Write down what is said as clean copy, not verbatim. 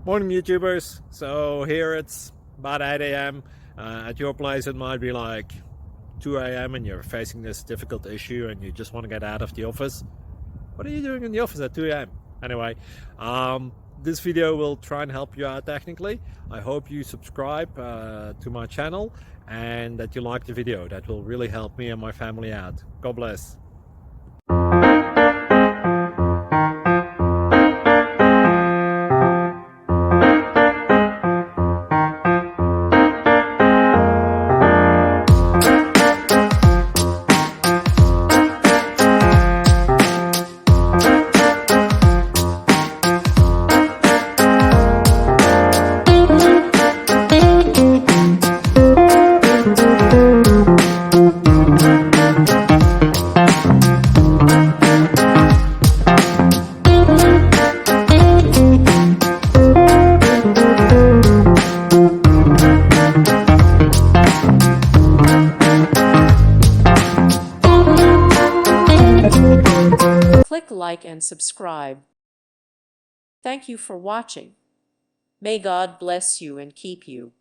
Morning YouTubers. So here it's about 8 a.m. At your place it might be like 2 a.m. and you're facing this difficult issue and you just want to get out of the office. What are you doing in the office at 2 a.m.? Anyway, this video will try and help you out technically. I hope you subscribe to my channel and that you like the video. That will really help me and my family out. God bless. Click like and subscribe. Thank you for watching. May God bless you and keep you.